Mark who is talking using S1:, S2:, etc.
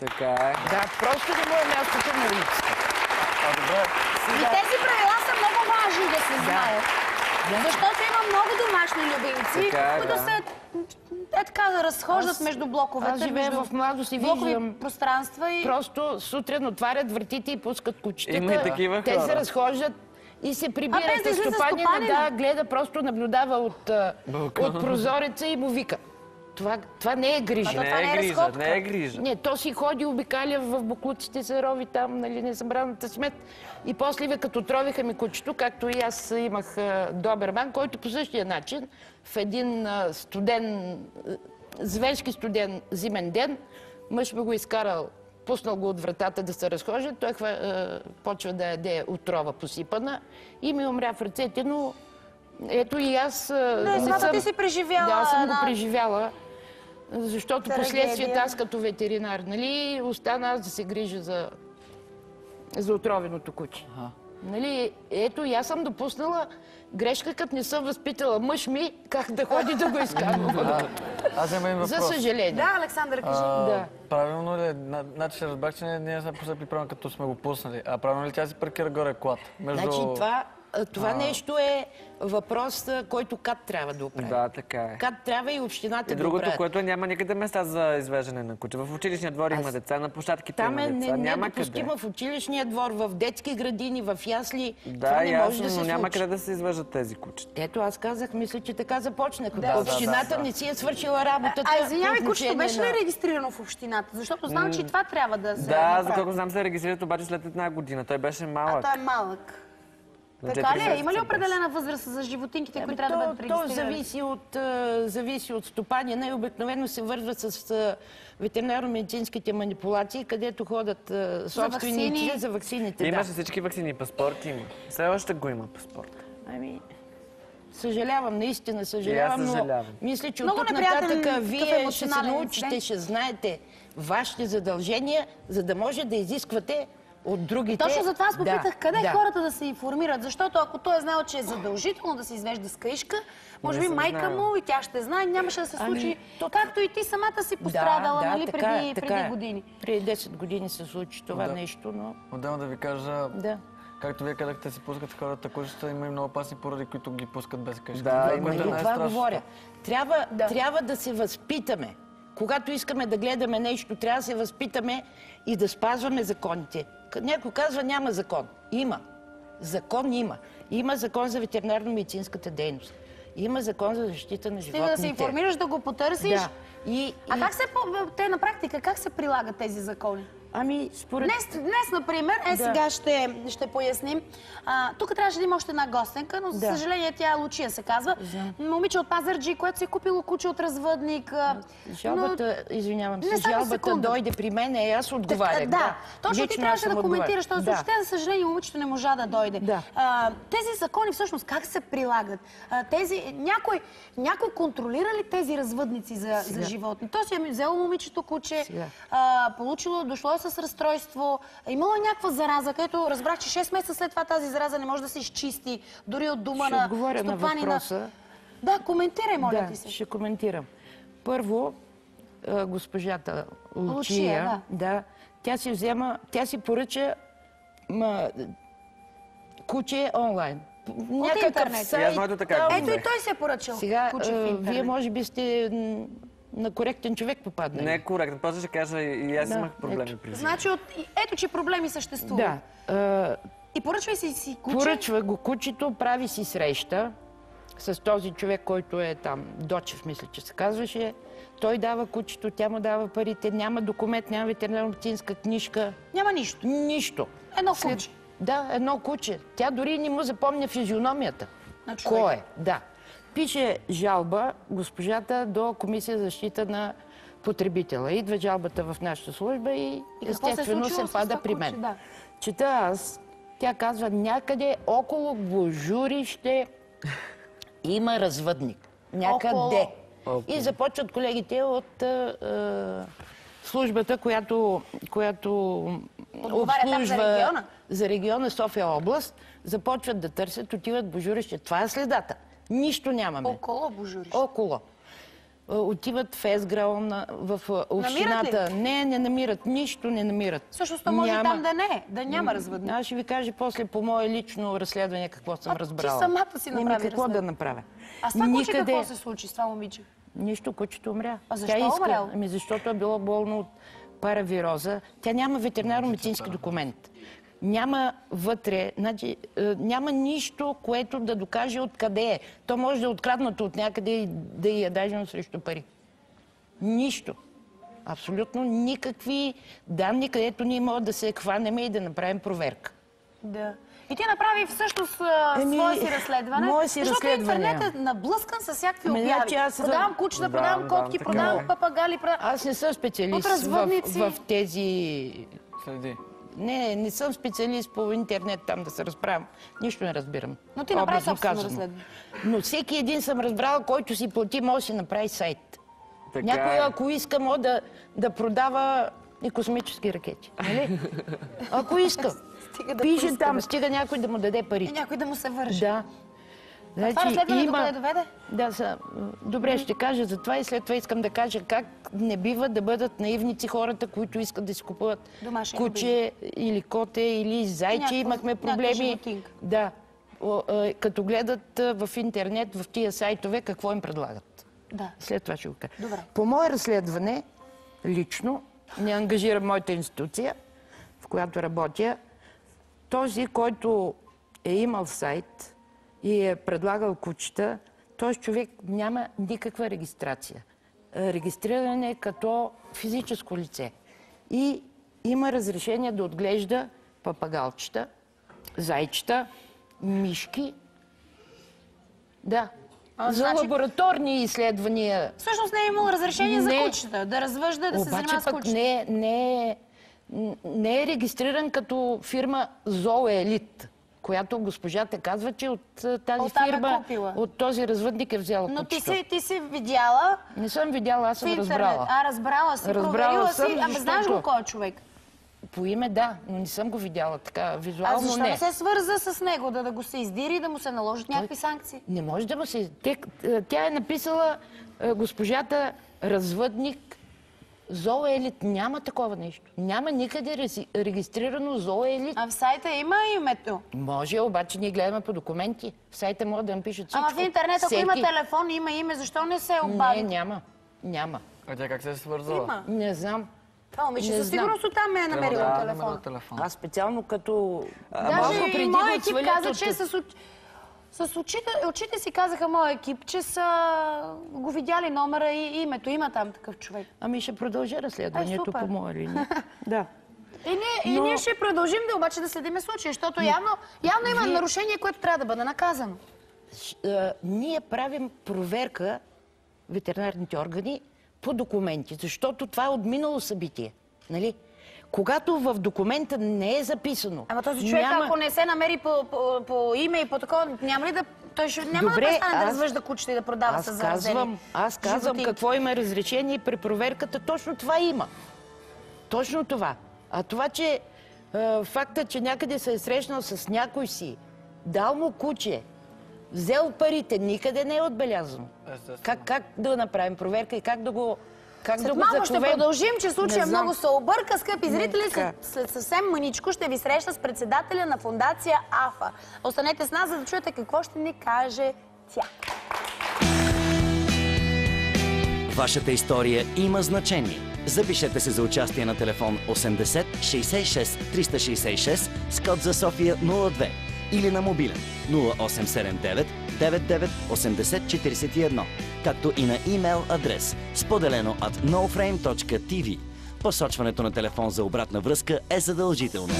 S1: Така е.
S2: Да, просто не му е мястото на улицата.
S1: Добре.
S3: И тези правила са много важни да се знаят. Защото има много домашни любимци, които се така да разхождат между блоковете.
S2: Аз живея в младост и
S3: виждам пространства и...
S2: Просто сутрин отварят вратите и пускат кучетата.
S1: Има и такива
S2: Те
S1: хора.
S2: се разхождат и се прибират.
S3: без да излиза
S2: Стопанина,
S3: стопанина.
S2: да, гледа, просто наблюдава от прозореца и му вика. Това не е грижа.
S3: това не
S1: Не
S3: е
S1: е грижа,
S3: разходка.
S1: не е грижа.
S2: Не, то си ходи, обикаля в буклуците, се рови там, нали, несъбраната смет. И после, като тровиха ми кучето, както и аз имах доберман, който по същия начин в един зверски студен зимен ден, мъж ми го изкарал, пуснал го от вратата да се разхожда, той почва да яде отрова посипана и ми умря в ръцете, но ето и аз...
S3: самата ти си преживяла.
S2: Да, аз съм го преживяла. Защото
S3: трагедия.
S2: последствията аз като ветеринар, нали, остана аз да се грижа за отровеното куче. Нали, ето и аз съм допуснала грешка, като не съм възпитала мъж ми, как да ходи да го изкарва.
S4: Аз имам въпрос.
S2: За съжаление.
S3: Да, Александър, кажи.
S2: Да.
S4: Правилно ли е? Значи ще разбрах, че ние сме постъпили правилно, като сме го пуснали. А правилно ли тя си паркира горе колата?
S2: Значи това нещо е въпрос, който КАТ трябва да оправи.
S1: Да, така е.
S2: КАТ трябва и общината
S1: И
S2: да
S1: другото,
S2: оправи.
S1: което няма никъде места за извеждане на куче. В училищния двор има деца, на площадките
S2: Там
S1: има
S2: е
S1: деца. Няма
S2: недопустимо
S1: къде.
S2: в училищния двор, в детски градини, в ясли.
S1: Да,
S2: Това не може
S1: ясно,
S2: да се
S1: но няма
S2: случи.
S1: къде да се извеждат тези кучета.
S2: Ето, аз казах, мисля, че така започнах.
S3: Да,
S2: Общината не си е свършила работата.
S3: Извинявай,
S2: по
S3: кучето
S2: отношение
S3: беше ли регистрирано в общината? Защото знам, че и това трябва да се
S1: Да,
S3: направи.
S1: за колко знам се регистрират, обаче след една година. Той беше
S3: А
S1: малък.
S3: той е малък.
S1: На
S3: Така ли
S1: 4
S3: е? Има ли
S1: месеца
S3: определена възраст за животинките, които трябва да бъдат
S2: То
S3: регистрирани?
S2: зависи от стопанина и обикновено се вързва с ветеринарно-медицинските манипулации, където ходят собствениците за ваксините.
S1: Имаше всички ваксини, паспорт има. Все още го има паспорт.
S2: Ами, съжалявам, наистина съжалявам, но
S1: съжалявам.
S2: мисля, че от
S3: Много
S2: тук
S3: неприятен
S2: нататък
S3: такъв
S2: вие ще се
S3: емоционален
S2: научите,
S3: инцидент.
S2: ще знаете вашите задължения, за да може да изисквате от другите.
S3: Точно затова аз попитах къде
S2: да.
S3: хората да се информират, защото ако той е знал, че е задължително да се извежда с каишка, може би
S1: съм
S3: майка
S1: знаела.
S3: му и тя ще знае, нямаше да се случи,
S2: то-
S3: както и ти самата си пострадала, нали,
S2: така е,
S3: преди
S2: така е.
S3: години.
S2: Преди 10 години се случи това нещо, но...
S4: Отделно да ви кажа,
S2: Да.
S4: както вие казахте, си пускат хората кучета, има и много опасни поради, които ги пускат без каишка.
S1: Да,
S4: което
S1: има
S4: е
S1: и
S2: Това
S4: най-страшното.
S2: говоря. Трябва да се възпитаме. Когато искаме да гледаме нещо, трябва да се възпитаме и да спазваме законите. Някой казва, няма закон. Има. Закон има. Има закон за ветеринарно-медицинската дейност. Има закон за защита на животните.
S3: Стига да се информираш, да го потърсиш.
S2: Да.
S3: А как се, те на практика, как се прилагат тези закони?
S2: Ами, според...
S3: Днес, например, сега ще поясним. Тук трябваше да има още една гостенка, но за съжаление тя Лучия се казва. Момиче от Пазарджик, което си е купило куче от развъдник.
S2: Жалбата, извинявам се,
S3: Не, само
S2: жалбата
S3: секунда.
S2: дойде при мен и аз отговарях.
S3: Да, точно ти
S2: Лично
S3: трябваше
S2: аз съм
S3: да коментираш този
S2: отговаряла.
S3: случай. За съжаление, момичето не можа да дойде.
S2: Да.
S3: Тези закони всъщност как се прилагат? Някой контролира ли тези развъдници за животни? То си е взело момичето куче, получило, дошло е с разстройство, имало някаква зараза, където разбрах, че 6 месеца след това тази зараза не може да се изчисти, дори от дома
S2: Ще
S3: на
S2: отговоря на
S3: стопанина.
S2: въпроса.
S3: Да, коментирай, моля ти се.
S2: Ще коментирам. Първо, госпожата Лучия,
S3: Лучия,
S2: тя си поръча куче онлайн.
S3: От интернет.
S1: И аз моето така го
S3: Ето и той се е поръчал
S2: Сега,
S3: куче в интернет.
S2: вие може би сте на коректен човек попаднали.
S1: Не е коректно. После ще кажа, и аз имах проблеми при това.
S3: Значи, ето, че проблеми съществуват.
S2: Да.
S3: И поръчвай си куче.
S2: Поръчва го кучето, прави си среща с този човек, който е там, Дочев, мисля, че се казваше. Той дава кучето, тя му дава парите, няма документ, няма ветеринарно-медицинска книжка.
S3: Няма нищо.
S2: Нищо.
S3: Едно куче.
S2: Да, едно куче. Тя дори не му запомня физиономията.
S3: На човека.
S2: Кой е? Да. Пише жалба госпожата до Комисия за защита на потребителя. Идва жалбата в нашата служба и естествено се пада при мен.
S3: Да.
S2: Чета аз, тя казва, някъде около Божурище има развъдник. Някъде. И започват колегите от службата, която обслужва за региона София област, започват да търсят, отиват Божурище. Това е следата. Нищо нямаме.
S3: Около Божурище.
S2: Около. отиват в Езграл, в общината. Не намират. Нищо не намират.
S3: Всъщност то може и там да няма развъдник.
S2: Аз ще ви кажа после по мое лично разследване какво съм разбрала.
S3: Ти самата си направи
S2: какво да направя?
S3: А с това куче какво се случи с това момиче?
S2: Нищо, кучето умря.
S3: А защо умрял?
S2: Защото е било болно от паравироза. Тя няма ветеринарно-медицински документ. Няма вътре, значи, няма нищо, което да докаже откъде е. То може да е откраднато от някъде и да я дадено срещу пари. Нищо. Абсолютно никакви данни, където ние можем да се хванем и да направим проверка.
S3: Да. И ти направи всъщност свое си разследване.
S2: Мое си разследване.
S3: Защото интернет е наблъскан с всякакви обяви.
S2: Значи
S3: Продавам кучета, продавам котки, продавам папагали.
S2: Аз не съм специалист в тези...
S4: Следи.
S2: Не съм специалист по интернет там да се разправям. Нищо не разбирам.
S3: Но ти направи собствено разследване.
S2: Но всеки един съм разбрала, който си плати, може да си направи сайт. Някой, ако иска, може да продава и космически ракети. Нали? Ако иска. Пише там, стига някой да му даде пари.
S3: И някой да му се върши.
S2: Да.
S3: Това разследване докъде доведе?
S2: Да, добре, ще кажа за това и след това искам да кажа как не бива да бъдат наивници хората, които искат да си купуват куче или коте или зайче. Имахме проблеми. Да, като гледат в интернет, в тия сайтове, какво им предлагат.
S3: Да.
S2: След това ще го кажа.
S3: Добре.
S2: По мое разследване, лично, не ангажирам моята институция, в която работя, този, който е имал сайт и е предлагал кучета, този човек няма никаква регистрация. Регистриран е като физическо лице. И има разрешение да отглежда папагалчета, зайчета, мишки. Да. За лабораторни изследвания.
S3: Всъщност не е имал разрешение за кучета, да развъжда, да се занимава с кучета.
S2: Обаче пък не е регистриран като фирма Зооелит, която госпожата казва, че от тази фирма, от този развъдник е взяла кучето.
S3: Но ти си видяла...
S2: Не съм видяла, аз съм разбрала.
S3: Разбрала си, проверила си. Ами знаеш го кой е човек?
S2: По име да, но не съм го видяла така визуално.
S3: А защо не се свърза с него, да го се издири и да му се наложат някакви санкции?
S2: Не може да му се... Тя е написала госпожата развъдник Зооелит. Няма такова нещо. Няма никъде регистрирано Зооелит.
S3: А в сайта има името?
S2: Може, обаче ние гледаме по документи. В сайта могат да напишат всичко.
S3: Ама в интернет, ако има телефон, има име, защо не се обади?
S2: Не, няма.
S4: А тя как се е свързала?
S3: Има.
S2: Не знам.
S3: Това момиче със сигурност оттам е намерила телефон.
S2: Аз специално като...
S3: Даже и моят екип каза, че с очите си казаха моят екип, че са го видяли номера и името. Има там такъв човек.
S2: Ами ще продължа разследването по моя линия. Да.
S3: И ние ще продължим обаче да следиме случая, защото явно има нарушение, което трябва да бъде наказано.
S2: Ние правим проверка, ветеринарните органи, по документи, защото това е отминало събитие. Нали? Когато в документа не е записано...
S3: Ама този човек, ако не се намери по име и по такова, няма ли да... Той няма да престане да развъжда кучета и да продава с заразени.
S2: Аз казвам какво има разрешение при проверката. Точно това има. Точно това. А това, че факта, че някъде се е срещнал с някой си, дал му куче, взел парите, никъде не е отбелязано. Как да направим проверка и как да го...
S3: След малко ще продължим, че случая много се обърка. Скъпи зрители, след съвсем мъничко ще ви срещна с председателя на фондация АФА. Останете с нас, за да чуете какво ще ни каже тя.
S5: Вашата история има значение. Запишете се за участие на телефон 80 66 366 с код за София 02 или на мобилен 0879 99 80 41, както и на имейл адрес spodeleno@noframe.tv. Посочването на телефон за обратна връзка е задължително.